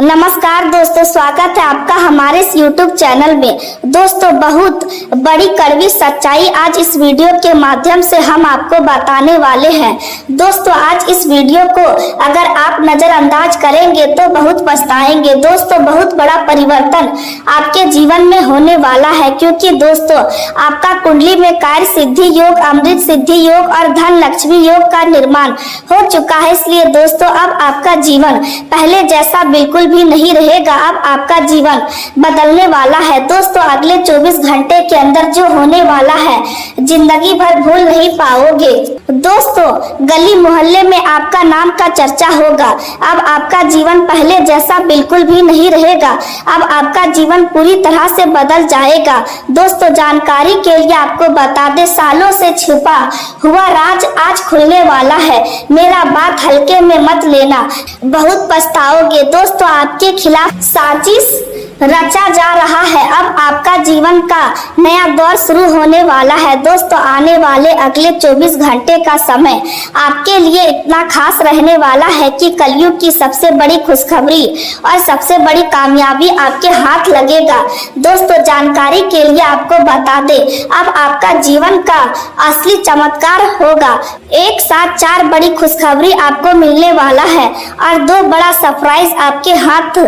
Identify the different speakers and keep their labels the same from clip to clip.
Speaker 1: नमस्कार दोस्तों, स्वागत है आपका हमारे इस YouTube चैनल में। दोस्तों, बहुत बड़ी कड़वी सच्चाई आज इस वीडियो के माध्यम से हम आपको बताने वाले हैं। दोस्तों, आज इस वीडियो को अगर आप नजरअंदाज करेंगे तो बहुत पछताएंगे। दोस्तों, बहुत बड़ा परिवर्तन आपके जीवन में होने वाला है, क्योंकि दोस्तों आपका कुंडली में कार्य सिद्धि योग, अमृत सिद्धि योग और धन लक्ष्मी योग का निर्माण हो चुका है। इसलिए दोस्तों अब आपका जीवन पहले जैसा बिल्कुल भी नहीं रहेगा। अब आपका जीवन बदलने वाला है। दोस्तों, अगले 24 घंटे के अंदर जो होने वाला है जिंदगी भर भूल नहीं पाओगे। दोस्तों, गली मोहल्ले में आपका नाम का चर्चा होगा। अब आपका जीवन पहले जैसा बिल्कुल भी नहीं रहेगा। अब आपका जीवन पूरी तरह से बदल जाएगा। दोस्तों, जानकारी के लिए आपको बता दें, सालों से छिपा हुआ राज आज खुलने वाला है। मेरा बात हल्के में मत लेना, बहुत पछताओगे। दोस्तों, आपके खिलाफ साजिश रचा जा रहा है। अब आपका जीवन का नया दौर शुरू होने वाला है। दोस्तों, आने वाले अगले 24 घंटे का समय आपके लिए इतना खास रहने वाला है कि कलयुग की सबसे बड़ी खुशखबरी और सबसे बड़ी कामयाबी आपके हाथ लगेगा। दोस्तों, जानकारी के लिए आपको बता दें, अब आपका जीवन का असली चमत्कार होगा। एक साथ 4 बड़ी खुशखबरी आपको मिलने वाला है और 2 बड़ा सरप्राइज आपके हाथ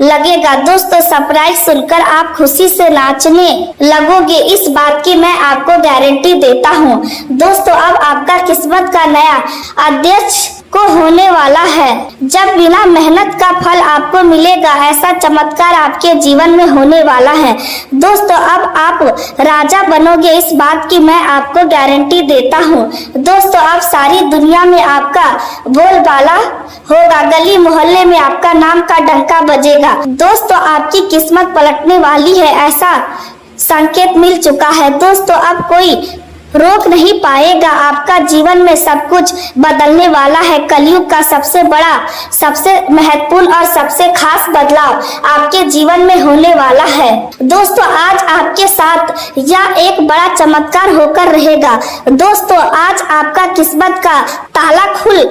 Speaker 1: लगेगा। दोस्तों, सरप्राइज सुनकर आप खुशी से नाचने लगोगे, इस बात की मैं आपको गारंटी देता हूँ। दोस्तों, अब आपका किस्मत का नया अध्यक्ष को होने वाला है। जब बिना मेहनत का फल आपको मिलेगा, ऐसा चमत्कार आपके जीवन में होने वाला है। दोस्तों, अब आप राजा बनोगे, इस बात की मैं आपको गारंटी देता हूँ। दोस्तों, अब सारी दुनिया में आपका बोलबाला होगा, गली मोहल्ले में आपका नाम का डंका बजेगा। दोस्तों, आपकी किस्मत पलटने वाली है, ऐसा संकेत मिल चुका है। दोस्तों, अब कोई रोक नहीं पाएगा। आपका जीवन में सब कुछ बदलने वाला है। कलयुग का सबसे बड़ा, सबसे महत्वपूर्ण और सबसे खास बदलाव आपके जीवन में होने वाला है। दोस्तों, आज आपके साथ यह एक बड़ा चमत्कार होकर रहेगा। दोस्तों, आज आपका किस्मत का ताला खुल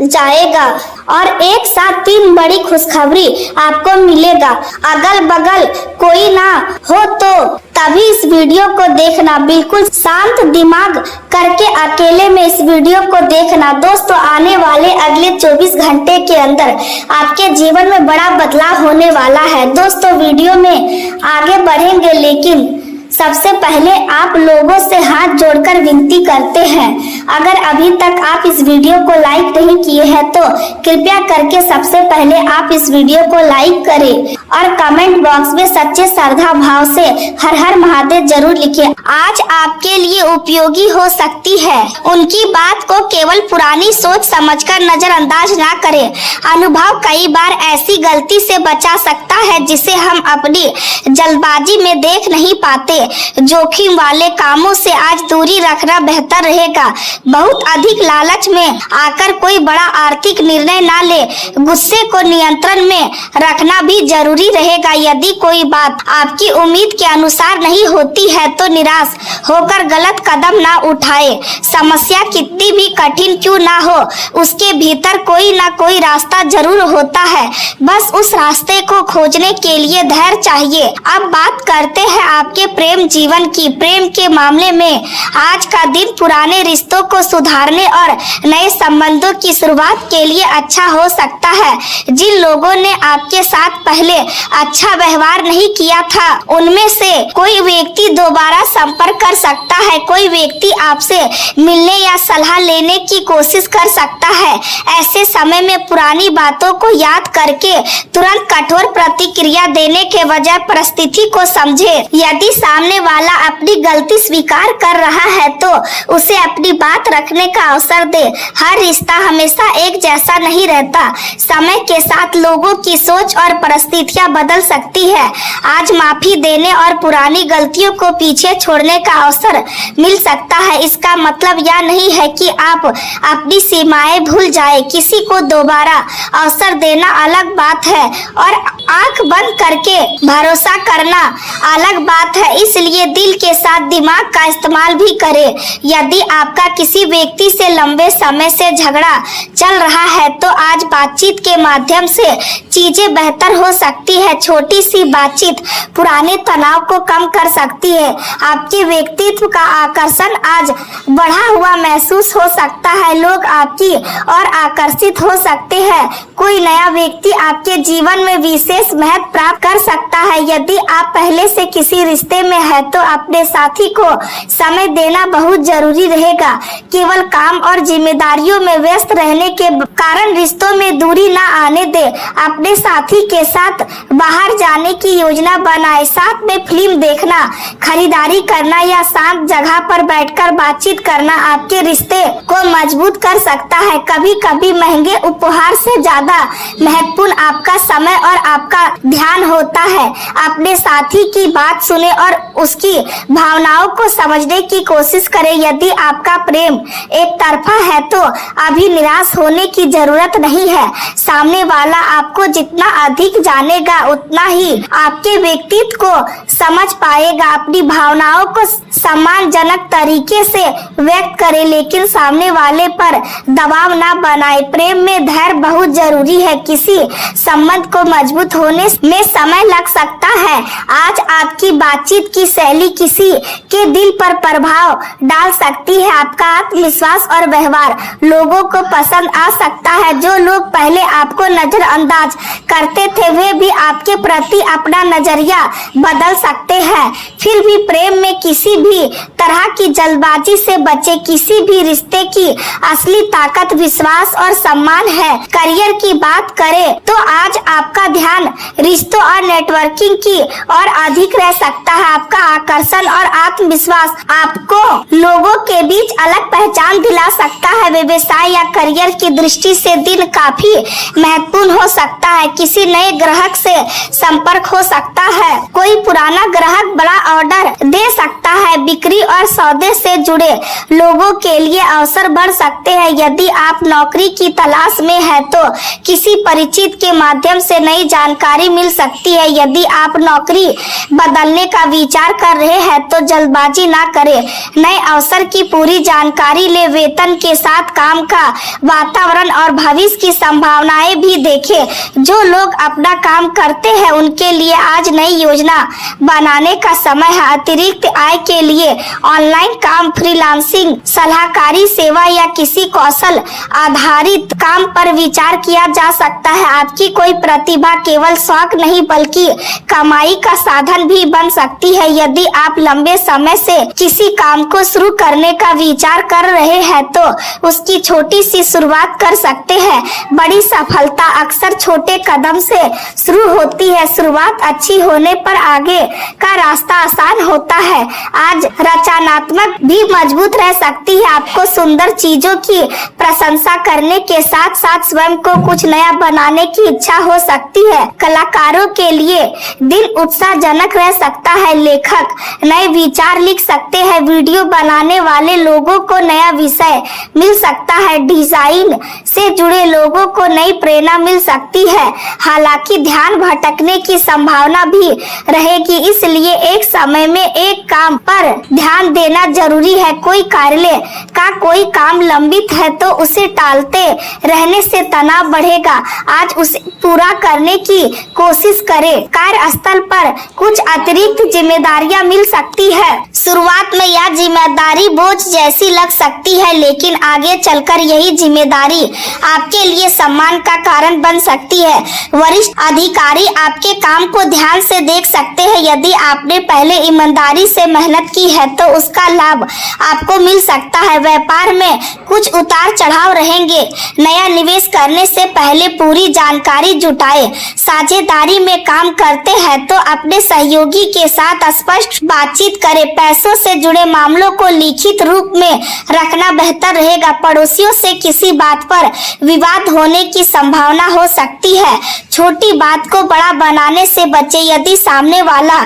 Speaker 1: जाएगा और एक साथ 3 बड़ी खुशखबरी आपको मिलेगा। अगल बगल कोई ना हो तो तभी इस वीडियो को देखना, बिल्कुल शांत दिमाग करके अकेले में इस वीडियो को देखना। दोस्तों, आने वाले अगले 24 घंटे के अंदर आपके जीवन में बड़ा बदलाव होने वाला है। दोस्तों, वीडियो में आगे बढ़ेंगे, लेकिन सबसे पहले आप लोगों से हाथ जोड़कर विनती करते हैं, अगर अभी तक आप इस वीडियो को लाइक नहीं किए हैं तो कृपया करके सबसे पहले आप इस वीडियो को लाइक करें और कमेंट बॉक्स में सच्चे श्रद्धा भाव से हर हर महादेव जरूर लिखें। आज आपके लिए उपयोगी हो सकती है। उनकी बात को केवल पुरानी सोच समझकर नजरअंदाज ना करें। अनुभव कई बार ऐसी गलती से बचा सकता है जिसे हम अपनी जल्दबाजी में देख नहीं पाते। जोखिम वाले कामों से आज दूरी रखना बेहतर रहेगा। बहुत अधिक लालच में आकर कोई बड़ा आर्थिक निर्णय ना ले। गुस्से को नियंत्रण में रखना भी जरूरी रहेगा। यदि कोई बात आपकी उम्मीद के अनुसार नहीं होती है तो निराश होकर गलत कदम ना उठाए। समस्या कितनी भी कठिन क्यों ना हो, उसके भीतर कोई ना कोई रास्ता जरूर होता है, बस उस रास्ते को खोजने के लिए धैर्य चाहिए। अब बात करते हैं आपके प्रेम जीवन की। प्रेम के मामले में आज का दिन पुराने रिश्तों को सुधारने और नए संबंधों की शुरुआत के लिए अच्छा हो सकता है। जिन लोगों ने आपके साथ पहले अच्छा व्यवहार नहीं किया था, उनमें से कोई व्यक्ति दोबारा संपर्क कर सकता है। कोई व्यक्ति आपसे मिलने या सलाह लेने की कोशिश कर सकता है। ऐसे समय में पुरानी बातों को याद करके तुरंत कठोर प्रतिक्रिया देने के बजाय परिस्थिति को समझे। यदि सामने वाला अपनी गलती स्वीकार कर रहा है तो उसे अपनी बात रखने का अवसर दे। हर रिश्ता हमेशा एक जैसा नहीं रहता। समय के साथ लोगों की सोच और परिस्थितियां बदल सकती है। आज माफी देने और पुरानी गलतियों को पीछे छोड़ने का अवसर मिल सकता है। इसका मतलब यह नहीं है कि आप अपनी सीमाएं भूल जाए। किसी को दोबारा अवसर देना अलग बात है और आंख बंद करके भरोसा करना अलग बात है। इस इसलिए दिल के साथ दिमाग का इस्तेमाल भी करें। यदि आपका किसी व्यक्ति से लंबे समय से झगड़ा चल रहा है तो आज बातचीत के माध्यम से चीजें बेहतर हो सकती है। छोटी सी बातचीत पुराने तनाव को कम कर सकती है। आपके व्यक्तित्व का आकर्षण आज बढ़ा हुआ महसूस हो सकता है। लोग आपकी और आकर्षित हो सकते हैं। कोई नया व्यक्ति आपके जीवन में विशेष महत्व प्राप्त कर सकता है। यदि आप पहले से किसी रिश्ते में है तो अपने साथी को समय देना बहुत जरूरी रहेगा। केवल काम और जिम्मेदारियों में व्यस्त रहने के कारण रिश्तों में दूरी न आने दे। अपने साथी के साथ बाहर जाने की योजना बनाए। साथ में फिल्म देखना, खरीदारी करना या शांत जगह पर बैठकर बातचीत करना आपके रिश्ते को मजबूत कर सकता है। कभी कभी महंगे उपहार से ज्यादा महत्वपूर्ण आपका समय और आपका ध्यान होता है। अपने साथी की बात सुने और उसकी भावनाओं को समझने की कोशिश करें। यदि आपका प्रेम एक तरफा है तो अभी निराश होने की जरूरत नहीं है। सामने वाला आपको जितना अधिक जानेगा उतना ही आपके व्यक्तित्व को समझ पाएगा। अपनी भावनाओं को सम्मानजनक तरीके से व्यक्त करें, लेकिन सामने वाले पर दबाव न बनाए। प्रेम में धैर्य बहुत जरूरी है। किसी संबंध को मजबूत होने में समय लग सकता है। आज आपकी बातचीत की शैली किसी के दिल पर प्रभाव डाल सकती है। आपका आत्मविश्वास और व्यवहार लोगों को पसंद आ सकता है। जो लोग पहले आपको नजरअंदाज करते थे वे भी आपके प्रति अपना नजरिया बदल सकते हैं। फिर भी प्रेम में किसी भी तरह की जल्दबाजी से बचे। किसी भी रिश्ते की असली ताकत विश्वास और सम्मान है। करियर की बात करें तो आज आपका ध्यान रिश्तों और नेटवर्किंग की और अधिक रह सकता है। आपका आकर्षण और आत्मविश्वास आपको लोगों के बीच अलग पहचान दिला सकता है। व्यवसाय या करियर की दृष्टि से दिन काफी महत्वपूर्ण हो सकता है। किसी नए ग्राहक से संपर्क हो सकता है। कोई पुराना ग्राहक बड़ा ऑर्डर दे सकता है। बिक्री और सौदे से जुड़े लोगों के लिए अवसर बढ़ सकते हैं। यदि आप नौकरी की तलाश में है तो किसी परिचित के माध्यम से नई जानकारी मिल सकती है। यदि आप नौकरी बदलने का विचार कर रहे हैं तो जल्दबाजी ना करें। नए अवसर की पूरी जानकारी ले। वेतन के साथ काम का वातावरण और भविष्य की संभावनाएं भी देखें। जो लोग अपना काम करते हैं उनके लिए आज नई योजना बनाने का समय है। अतिरिक्त आय के लिए ऑनलाइन काम, फ्रीलांसिंग, सलाहकारी सेवा या किसी कौशल आधारित काम पर विचार किया जा सकता है। आपकी कोई प्रतिभा केवल शौक नहीं बल्कि कमाई का साधन भी बन सकती है। यदि आप लंबे समय से किसी काम को शुरू करने का विचार कर रहे हैं तो उसकी छोटी सी शुरुआत कर सकते हैं। बड़ी सफलता अक्सर छोटे कदम से शुरू होती है। शुरुआत अच्छी होने पर आगे का रास्ता आसान होता है। आज रचनात्मक भी मजबूत रह सकती है। आपको सुंदर चीजों की प्रशंसा करने के साथ साथ स्वयं को कुछ नया बनाने की इच्छा हो सकती है। कलाकारों के लिए दिन उत्साहजनक रह सकता है। लेखक नए विचार लिख सकते हैं। वीडियो बनाने वाले लोगों को नया विषय मिल सकता है। डिजाइन से जुड़े लोगों को नई प्रेरणा मिल सकती है। हालांकि ध्यान भटकने की संभावना भी रहेगी, इसलिए एक समय में एक काम पर ध्यान देना जरूरी है। कोई कार्यालय का कोई काम लंबित है तो उसे टालते रहने से तनाव बढ़ेगा। आज उसे पूरा करने की कोशिश करें। कार्यस्थल पर कुछ अतिरिक्त जिम्मेदारियां मिल सकती है। शुरुआत में यह जिम्मेदारी बोझ जैसी लग सकती है, लेकिन आगे चलकर यही जिम्मेदारी आपके लिए सम्मान का कारण बन सकती है। वरिष्ठ अधिकारी आपके काम को ध्यान से देख सकते हैं। यदि आपने पहले ईमानदारी से मेहनत की है तो उसका लाभ आपको मिल सकता है। व्यापार में कुछ उतार चढ़ाव रहेंगे। नया निवेश करने से पहले पूरी जानकारी जुटाए। साझेदारी में काम करते हैं तो अपने सहयोगी के साथ स्पष्ट बातचीत करें। पैसों से जुड़े मामलों को लिखित रूप में रखना बेहतर रहेगा। पड़ोसियों से किसी बात पर विवाद होने की संभावना हो सकती है। छोटी बात को बड़ा बनाने से बचे। यदि सामने वाला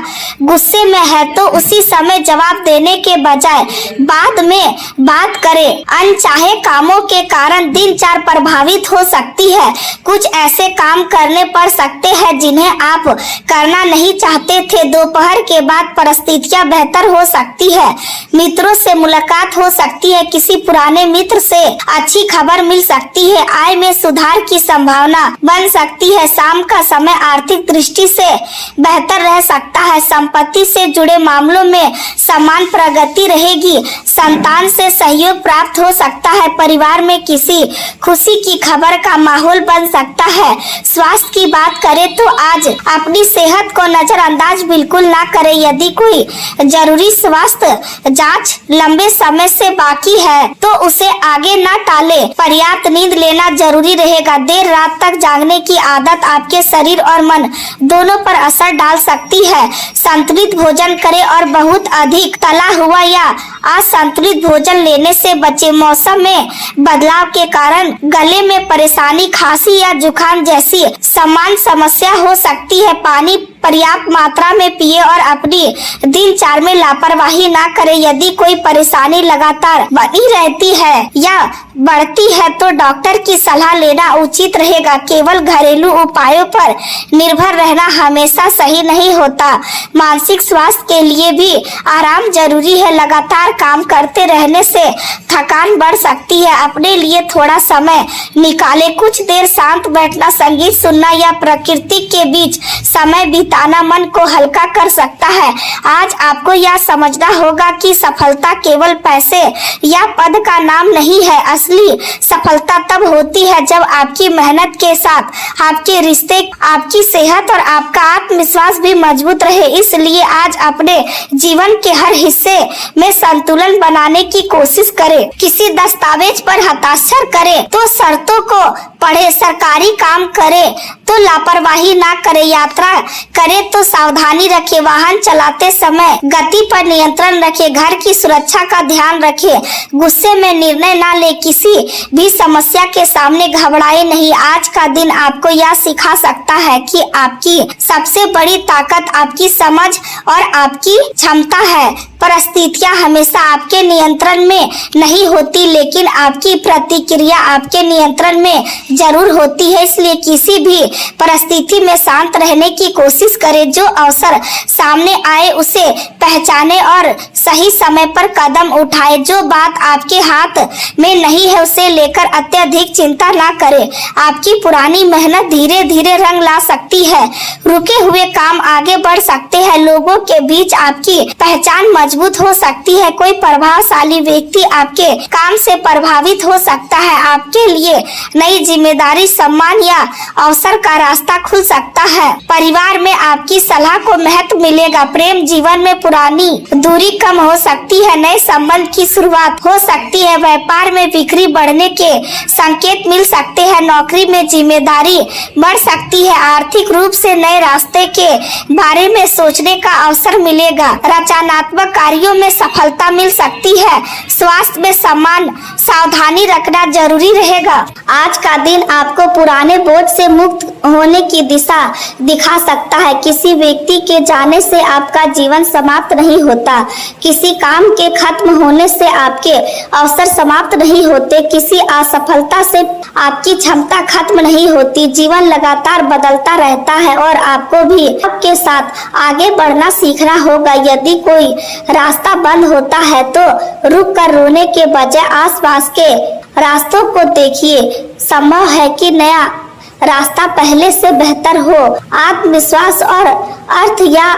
Speaker 1: गुस्से में है तो उसी समय जवाब देने के बजाय बाद में बात करें। अनचाहे कामों के कारण दिनचर्या प्रभावित हो सकती है। कुछ ऐसे काम करने पड़ सकते हैं जिन्हें आप करना नहीं चाहते थे। दोपहर के बाद बाद परिस्थितियां बेहतर हो सकती है। मित्रों से मुलाकात हो सकती है, किसी पुराने मित्र से अच्छी खबर मिल सकती है। आय में सुधार की संभावना बन सकती है। शाम का समय आर्थिक दृष्टि से बेहतर रह सकता है। संपत्ति से जुड़े मामलों में समान प्रगति रहेगी। संतान से सहयोग प्राप्त हो सकता है। परिवार में किसी खुशी की खबर का माहौल बन सकता है। स्वास्थ्य की बात करें तो आज अपनी सेहत को नजरअंदाज बिल्कुल ना करें। यदि कोई जरूरी स्वास्थ्य जांच लंबे समय से बाकी है तो उसे आगे ना टाले। पर्याप्त नींद लेना जरूरी रहेगा। देर रात तक जागने की आदत आपके शरीर और मन दोनों पर असर डाल सकती है। संतुलित भोजन करें और बहुत अधिक तला हुआ या असंतुलित भोजन लेने से बचे। मौसम में बदलाव के कारण गले में परेशानी, खांसी या जुकाम जैसी सामान्य समस्या हो सकती है। पानी पर्याप्त मात्रा में पिए और अपनी दिनचर्या में लापरवाही ना करें। यदि कोई परेशानी लगातार बनी रहती है या बढ़ती है तो डॉक्टर की सलाह लेना उचित रहेगा। केवल घरेलू उपायों पर निर्भर रहना हमेशा सही नहीं होता। मानसिक स्वास्थ्य के लिए भी आराम जरूरी है। लगातार काम करते रहने से थकान बढ़ सकती है। अपने लिए थोड़ा समय निकालें। कुछ देर शांत बैठना, संगीत सुनना या प्रकृति के बीच समय बिताना मन को हल्का कर सकता है। आज आपको यह समझना होगा कि सफलता केवल पैसे या पद का नाम नहीं है। असली सफलता तब होती है जब आपकी मेहनत के साथ आपके रिश्ते, आपकी सेहत और आपका आत्मविश्वास भी मजबूत रहे। इसलिए आज अपने जीवन के हर हिस्से में संतुलन बनाने की कोशिश करें। किसी दस्तावेज पर हस्ताक्षर करें तो शर्तों को पढ़े। सरकारी काम करे तो लापरवाही ना करे। यात्रा करे तो सावधानी रखे। वाहन चलाते समय गति पर नियंत्रण रखे। घर की सुरक्षा का ध्यान रखे। गुस्से में निर्णय ना ले। किसी भी समस्या के सामने घबराए नहीं। आज का दिन आपको यह सिखा सकता है कि आपकी सबसे बड़ी ताकत आपकी समझ और आपकी क्षमता है। परिस्थितियां हमेशा आपके नियंत्रण में नहीं होती, लेकिन आपकी प्रतिक्रिया आपके नियंत्रण में जरूर होती है। इसलिए किसी भी परिस्थिति में शांत रहने की कोशिश करें। जो अवसर सामने आए उसे पहचाने और सही समय पर कदम उठाए। जो बात आपके हाथ में नहीं है उसे लेकर अत्यधिक चिंता ना करें। आपकी पुरानी मेहनत धीरे धीरे रंग ला सकती है। रुके हुए काम आगे बढ़ सकते हैं। लोगों के बीच आपकी पहचान मजबूत हो सकती है। कोई प्रभावशाली व्यक्ति आपके काम से प्रभावित हो सकता है। आपके लिए नई जिम्मेदारी, सम्मान या अवसर का रास्ता खुल सकता है। परिवार में आपकी सलाह को महत्व मिलेगा। प्रेम जीवन में पुरानी दूरी कम हो सकती है। नए संबंध की शुरुआत हो सकती है। व्यापार में बिक्री बढ़ने के संकेत मिल सकते हैं। नौकरी में जिम्मेदारी बढ़ सकती है। आर्थिक रूप से नए रास्ते के बारे में सोचने का अवसर मिलेगा। रचनात्मक कार्यों में सफलता मिल सकती है। स्वास्थ्य में समान सावधानी रखना जरूरी रहेगा। आज का दिन आपको पुराने बोझ से मुक्त होने की दिशा दिखा सकता है। किसी व्यक्ति के जाने से आपका जीवन समाप्त नहीं होता। किसी काम के खत्म होने से आपके अवसर समाप्त नहीं होते। किसी असफलता से आपकी क्षमता खत्म नहीं होती। जीवन लगातार बदलता रहता है और आपको भी आपके साथ आगे बढ़ना सीखना होगा। यदि कोई रास्ता बंद होता है तो रुक कर रोने के बजाय आसपास के रास्तों को देखिए। संभव है कि नया रास्ता पहले से बेहतर हो। आत्मविश्वास और अर्थ या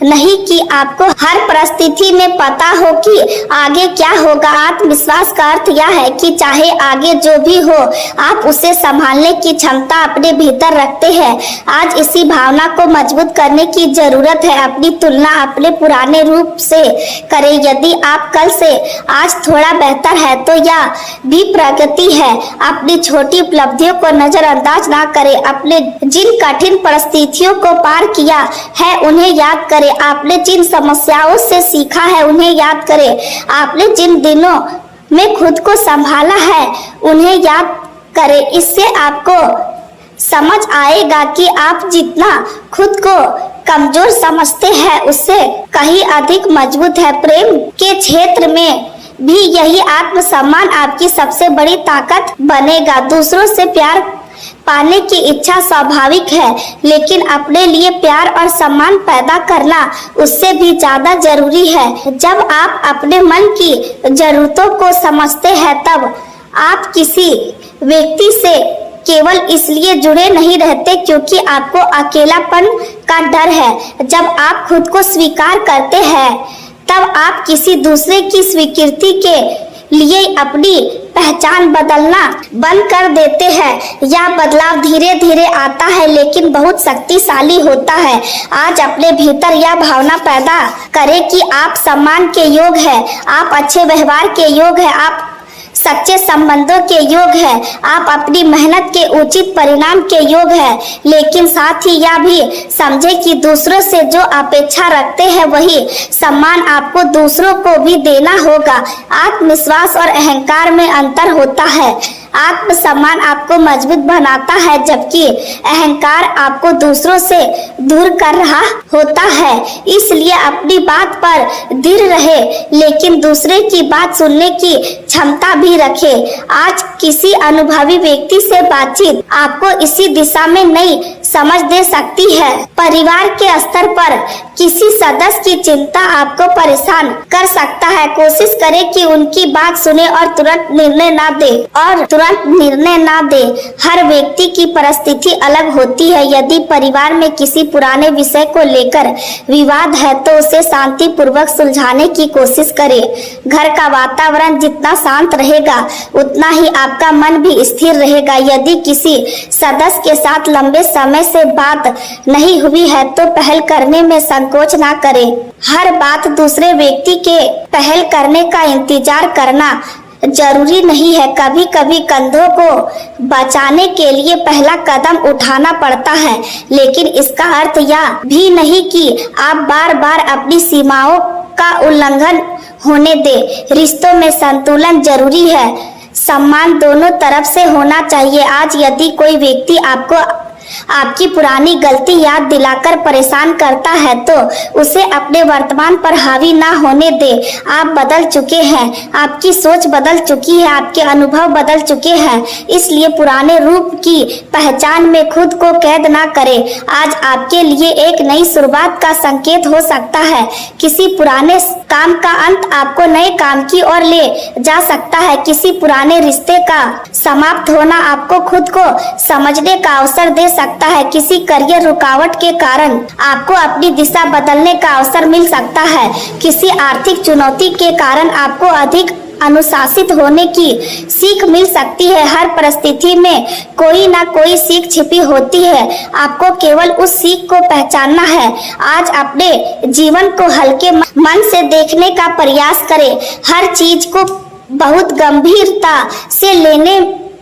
Speaker 1: नहीं कि आपको हर परिस्थिति में पता हो कि आगे क्या होगा। आत्मविश्वास का अर्थ यह है कि चाहे आगे जो भी हो आप उसे संभालने की क्षमता अपने भीतर रखते हैं। आज इसी भावना को मजबूत करने की जरूरत है। अपनी तुलना अपने पुराने रूप से करें। यदि आप कल से आज थोड़ा बेहतर है तो यह भी प्रगति है। अपनी छोटी उपलब्धियों को नजरअंदाज ना करें। अपने जिन कठिन परिस्थितियों को पार किया है उन्हें याद करें। आपने जिन समस्याओं से सीखा है उन्हें याद करें। आपने जिन दिनों में खुद को संभाला है उन्हें याद करें। इससे आपको समझ आएगा कि आप जितना खुद को कमजोर समझते हैं उससे कहीं अधिक मजबूत है। प्रेम के क्षेत्र में भी यही आत्मसम्मान आपकी सबसे बड़ी ताकत बनेगा। दूसरों से प्यार पाने की इच्छा स्वाभाविक है, लेकिन अपने लिए प्यार और सम्मान पैदा करना उससे भी ज्यादा जरूरी है। जब आप अपने मन की जरूरतों को समझते हैं तब आप किसी व्यक्ति से केवल इसलिए जुड़े नहीं रहते क्योंकि आपको अकेलापन का डर है। जब आप खुद को स्वीकार करते हैं तब आप किसी दूसरे की स्वीकृति के लिए अपनी पहचान बदलना बंद कर देते हैं। यह बदलाव धीरे धीरे आता है लेकिन बहुत शक्तिशाली होता है। आज अपने भीतर यह भावना पैदा करें कि आप सम्मान के योग्य हैं, आप अच्छे व्यवहार के योग्य हैं, आप सच्चे संबंधों के योग है, आप अपनी मेहनत के उचित परिणाम के योग है। लेकिन साथ ही यह भी समझे कि दूसरों से जो अपेक्षा रखते हैं वही सम्मान आपको दूसरों को भी देना होगा। आत्मविश्वास और अहंकार में अंतर होता है। आत्मसम्मान आपको मजबूत बनाता है जबकि अहंकार आपको दूसरों से दूर कर रहा होता है। इसलिए अपनी बात पर दृढ़ रहे लेकिन दूसरे की बात सुनने की क्षमता भी रखे। आज किसी अनुभवी व्यक्ति से बातचीत आपको इसी दिशा में नई समझ दे सकती है। परिवार के स्तर पर किसी सदस्य की चिंता आपको परेशान कर सकता है। कोशिश करें कि उनकी बात सुने और तुरंत निर्णय ना दे। हर व्यक्ति की परिस्थिति अलग होती है। यदि परिवार में किसी पुराने विषय को लेकर विवाद है तो उसे शांति पूर्वक सुलझाने की कोशिश करें। घर का वातावरण जितना शांत रहेगा उतना ही आपका मन भी स्थिर रहेगा। यदि किसी सदस्य के साथ लंबे समय से बात नहीं हुई है तो पहल करने में संकोच ना करें। हर बात दूसरे व्यक्ति के पहल करने का इंतजार करना जरूरी नहीं है। कभी कभी कंधों को बचाने के लिए पहला कदम उठाना पड़ता है, लेकिन इसका अर्थ यह भी नहीं कि आप बार बार अपनी सीमाओं का उल्लंघन होने दें। रिश्तों में संतुलन जरूरी है, सम्मान दोनों तरफ से होना चाहिए। आज यदि कोई व्यक्ति आपकी पुरानी गलती याद दिलाकर परेशान करता है तो उसे अपने वर्तमान पर हावी ना होने दे। आप बदल चुके हैं, आपकी सोच बदल चुकी है, आपके अनुभव बदल चुके हैं, इसलिए पुराने रूप की पहचान में खुद को कैद ना करें। आज आपके लिए एक नई शुरुआत का संकेत हो सकता है। किसी पुराने काम का अंत आपको नए काम की ओर ले जा सकता है। किसी पुराने रिश्ते का समाप्त होना आपको खुद को समझने का अवसर दे सकता है। किसी करियर रुकावट के कारण आपको अपनी दिशा बदलने का अवसर मिल सकता है। किसी आर्थिक चुनौती के कारण आपको अधिक अनुशासित होने की सीख मिल सकती है। हर परिस्थिति में कोई ना कोई सीख छिपी होती है, आपको केवल उस सीख को पहचानना है। आज अपने जीवन को हल्के मन से देखने का प्रयास करें। हर चीज को बहुत गंभीरता से लेने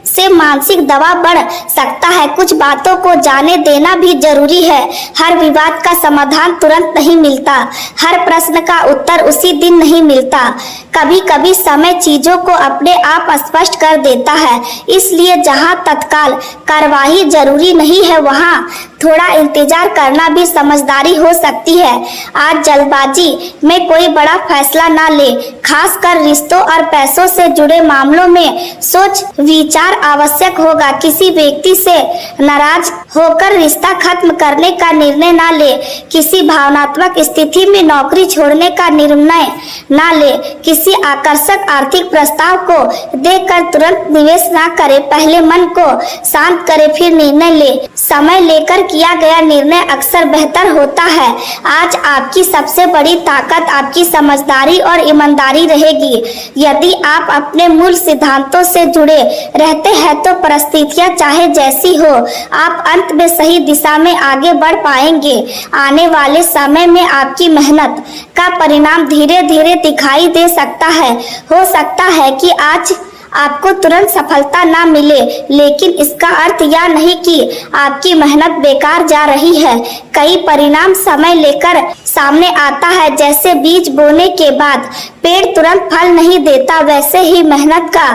Speaker 1: से मानसिक दबाव बढ़ सकता है। कुछ बातों को जाने देना भी जरूरी है। हर विवाद का समाधान तुरंत नहीं मिलता, हर प्रश्न का उत्तर उसी दिन नहीं मिलता। कभी कभी समय चीजों को अपने आप स्पष्ट कर देता है। इसलिए जहां तत्काल कार्रवाई जरूरी नहीं है वहां थोड़ा इंतजार करना भी समझदारी हो सकती है। आज जल्दबाजी में कोई बड़ा फैसला ना ले, खासकर रिश्तों और पैसों से जुड़े मामलों में सोच विचार आवश्यक होगा। किसी व्यक्ति से नाराज होकर रिश्ता खत्म करने का निर्णय ना ले। किसी भावनात्मक स्थिति में नौकरी छोड़ने का निर्णय ना ले। किसी आकर्षक आर्थिक प्रस्ताव को देखकर तुरंत निवेश ना करे। पहले मन को शांत करे फिर निर्णय ले। समय लेकर किया गया निर्णय अक्सर बेहतर होता है। आज आपकी सबसे बड़ी ताकत आपकी समझदारी और ईमानदारी रहेगी। यदि आप अपने मूल सिद्धांतों से जुड़े रहते हैं तो परिस्थितियां चाहे जैसी हो आप अंत में सही दिशा में आगे बढ़ पाएंगे। आने वाले समय में आपकी मेहनत का परिणाम धीरे धीरे दिखाई दे सकता है। हो सकता है कि आज आपको तुरंत सफलता ना मिले, लेकिन इसका अर्थ यह नहीं कि आपकी मेहनत बेकार जा रही है। कई परिणाम समय लेकर सामने आता है। जैसे बीज बोने के बाद पेड़ तुरंत फल नहीं देता, वैसे ही मेहनत का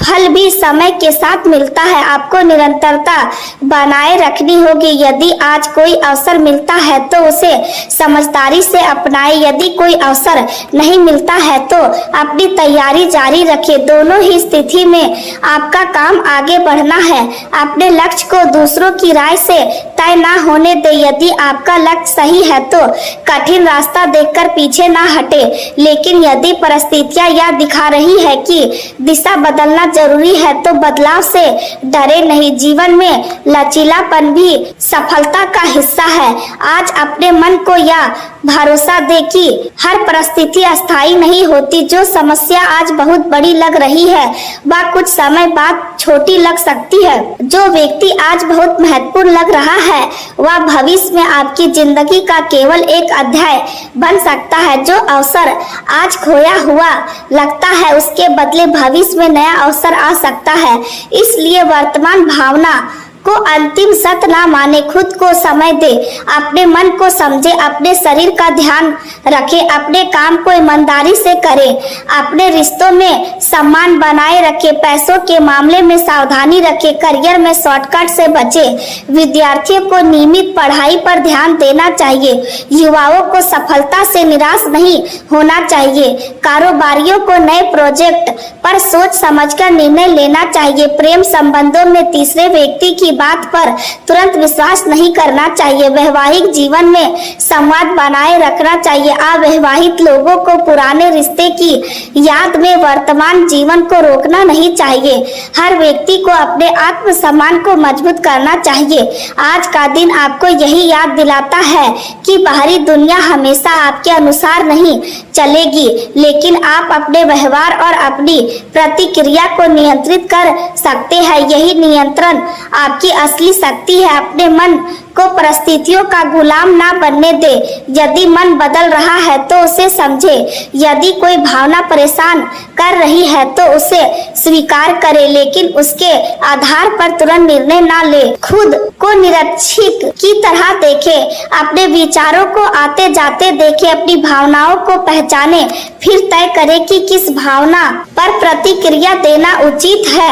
Speaker 1: फल भी समय के साथ मिलता है। आपको निरंतरता बनाए रखनी होगी। यदि आज कोई अवसर मिलता है तो उसे समझदारी से अपनाए। यदि कोई अवसर नहीं मिलता है तो अपनी तैयारी जारी रखें। दोनों ही स्थिति में आपका काम आगे बढ़ना है। अपने लक्ष्य को दूसरों की राय से तय ना होने दे। यदि आपका लक्ष्य सही है तो कठिन रास्ता देखकर पीछे ना हटे, लेकिन यदि परिस्थितियां यह दिखा रही है कि दिशा बदलना जरूरी है तो बदलाव से डरे नहीं। जीवन में लचीलापन भी सफलता का हिस्सा है। आज अपने मन को यह भरोसा दे कि हर परिस्थिति अस्थायी नहीं होती। जो समस्या आज बहुत बड़ी लग रही है वह कुछ समय बाद छोटी लग सकती है। जो व्यक्ति आज बहुत महत्वपूर्ण लग रहा है वह भविष्य में आपकी जिंदगी का केवल एक अध्याय बन सकता है। जो अवसर आज खोया हुआ लगता है उसके बदले भविष्य में नया अवसर आ सकता है। इसलिए वर्तमान भावना को अंतिम सत्य ना माने। खुद को समय दे, अपने मन को समझे, अपने शरीर का ध्यान रखे, अपने काम को ईमानदारी से करे, अपने रिश्तों में सम्मान बनाए रखे, पैसों के मामले में सावधानी रखे, करियर में शॉर्टकट से बचे। विद्यार्थियों को नियमित पढ़ाई पर ध्यान देना चाहिए। युवाओं को सफलता से निराश नहीं होना चाहिए। कारोबारियों को नए प्रोजेक्ट पर सोच समझकर निर्णय लेना चाहिए। प्रेम संबंधों में तीसरे व्यक्ति की बात पर तुरंत विश्वास नहीं करना चाहिए। वैवाहिक जीवन में संवाद बनाए रखना चाहिए। अविवाहित लोगों को पुराने रिश्ते की याद में वर्तमान जीवन को रोकना नहीं चाहिए। हर व्यक्ति को अपने आत्मसम्मान को मजबूत करना चाहिए। आज का दिन आपको यही याद दिलाता है कि बाहरी दुनिया हमेशा आपके अनुसार नहीं चलेगी, लेकिन आप अपने व्यवहार और अपनी प्रतिक्रिया को नियंत्रित कर सकते हैं। यही नियंत्रण आपकी असली शक्ति है। अपने मन को परिस्थितियों का गुलाम ना बनने दे। यदि मन बदल रहा है तो उसे समझे। यदि कोई भावना परेशान कर रही है तो उसे स्वीकार करे, लेकिन उसके आधार पर तुरंत निर्णय ना ले। खुद को निरीक्षक की तरह देखे, अपने विचारों को आते जाते देखे, अपनी भावनाओं को पहचाने, फिर तय करे कि किस भावना पर प्रतिक्रिया देना उचित है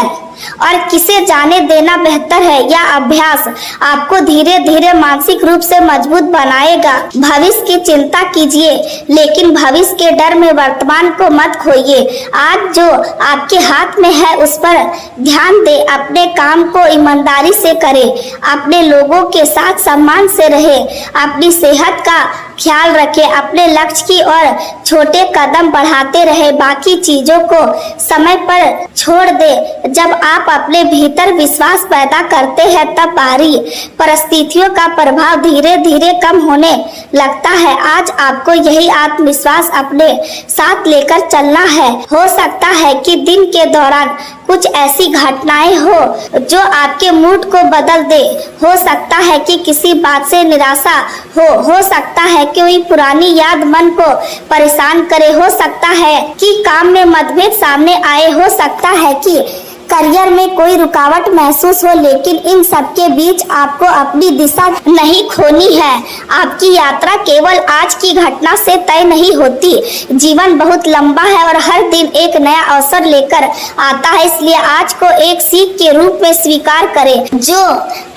Speaker 1: और किसे जाने देना बेहतर है। यह अभ्यास आपको धीरे धीरे मानसिक रूप से मजबूत बनाएगा। भविष्य की चिंता कीजिए, लेकिन भविष्य के डर में वर्तमान को मत खोइए। आज जो आपके हाथ में है उस पर ध्यान दे। अपने काम को ईमानदारी से करे, अपने लोगों के साथ सम्मान से रहे, अपनी सेहत का ख्याल रखे, अपने लक्ष्य की ओर छोटे कदम बढ़ाते रहे, बाकी चीजों को समय पर छोड़ दे। जब आप अपने भीतर विश्वास पैदा करते हैं तब बाहरी परिस्थितियों का प्रभाव धीरे धीरे कम होने लगता है। आज आपको यही आत्मविश्वास अपने साथ लेकर चलना है। हो सकता है कि दिन के दौरान कुछ ऐसी घटनाएं हो जो आपके मूड को बदल दे। हो सकता है कि किसी बात से निराशा हो सकता है कि कोई पुरानी याद मन को परेशान करे, हो सकता है कि काम में मतभेद सामने आए, हो सकता है कि करियर में कोई रुकावट महसूस हो, लेकिन इन सब के बीच आपको अपनी दिशा नहीं खोनी है। आपकी यात्रा केवल आज की घटना से तय नहीं होती। जीवन बहुत लंबा है और हर दिन एक नया अवसर लेकर आता है। इसलिए आज को एक सीख के रूप में स्वीकार करें। जो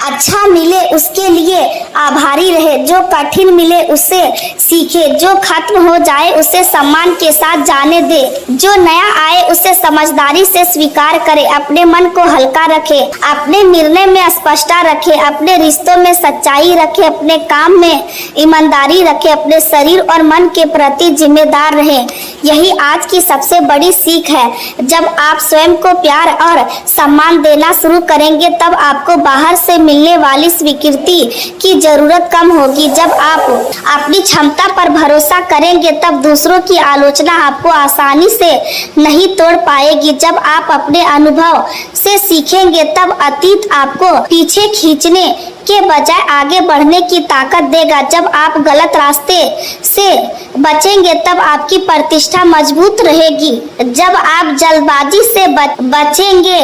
Speaker 1: अच्छा मिले उसके लिए आभारी रहे, जो कठिन मिले उससे सीखे, जो खत्म हो जाए उसे सम्मान के साथ जाने दे, जो नया आए उसे समझदारी से स्वीकार करे। अपने मन को हल्का रखे, अपने निर्णय में स्पष्टता रखे, अपने रिश्तों में सच्चाई रखे, अपने काम में ईमानदारी रखे, अपने शरीर और मन के प्रति जिम्मेदार रहे। यही आज की सबसे बड़ी सीख है। जब आप स्वयं को प्यार और सम्मान देना शुरू करेंगे तब आपको बाहर से मिलने वाली स्वीकृति की जरूरत कम होगी। जब आप अपनी क्षमता पर भरोसा करेंगे तब दूसरों की आलोचना आपको आसानी से नहीं तोड़ पाएगी। जब आप अपने अनुभव से सीखेंगे तब अतीत आपको पीछे खींचने के बजाय आगे बढ़ने की ताकत देगा। जब आप गलत रास्ते से बचेंगे तब आपकी प्रतिष्ठा मजबूत रहेगी। जब आप जल्दबाजी से बचेंगे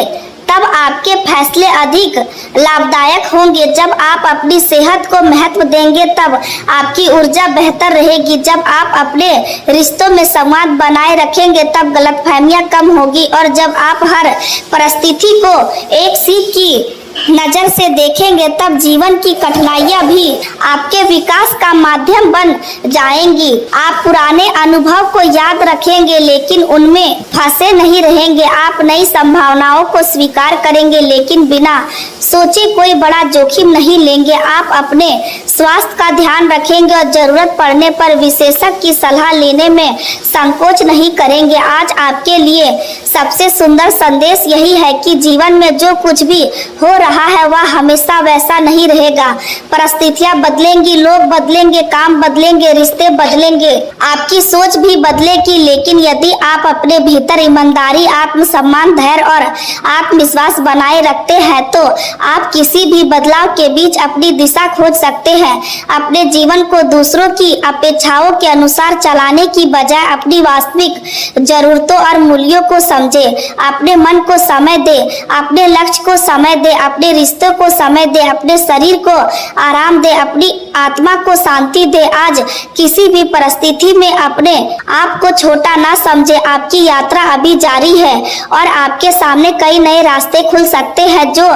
Speaker 1: तब आपके फैसले अधिक लाभदायक होंगे। जब आप अपनी सेहत को महत्व देंगे तब आपकी ऊर्जा बेहतर रहेगी। जब आप अपने रिश्तों में संवाद बनाए रखेंगे तब गलतफहमियां कम होगी। और जब आप हर परिस्थिति को एक सीख की नजर से देखेंगे तब जीवन की कठिनाइयां भी आपके विकास का माध्यम बन जाएंगी। आप पुराने अनुभव को याद रखेंगे लेकिन उनमें फंसे नहीं रहेंगे। आप नई संभावनाओं को स्वीकार करेंगे लेकिन बिना सोचे कोई बड़ा जोखिम नहीं लेंगे। आप अपने स्वास्थ्य का ध्यान रखेंगे और जरूरत पड़ने पर विशेषज्ञ की सलाह लेने में संकोच नहीं करेंगे। आज आपके लिए सबसे सुंदर संदेश यही है कि जीवन में जो कुछ भी हो रहा है वह हमेशा वैसा नहीं रहेगा। परिस्थितियां बदलेंगी, लोग बदलेंगे, काम बदलेंगे, रिश्ते बदलेंगे, आपकी सोच भी बदलेगी। लेकिन यदि आप अपने भीतर ईमानदारी, आत्मसम्मान, धैर्य और आत्मविश्वास बनाए रखते हैं तो आप किसी भी बदलाव के बीच अपनी दिशा खोज सकते हैं। अपने जीवन को दूसरों की अपेक्षाओं के अनुसार चलाने की बजाय अपनी वास्तविक जरूरतों और मूल्यों को समझे। अपने मन को समय दे, अपने लक्ष्य को समय दे, अपने रिश्तों को समय दे, अपने शरीर को आराम दे, अपनी आत्मा को शांति दे। आज किसी भी परिस्थिति में अपने आप को छोटा ना समझे। आपकी यात्रा अभी जारी है और आपके सामने कई नए रास्ते खुल सकते हैं। जो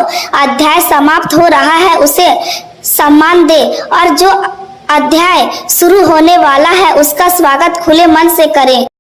Speaker 1: अध्याय समाप्त हो रहा है उसे सम्मान दे और जो अध्याय शुरू होने वाला है उसका स्वागत खुले मन से करें।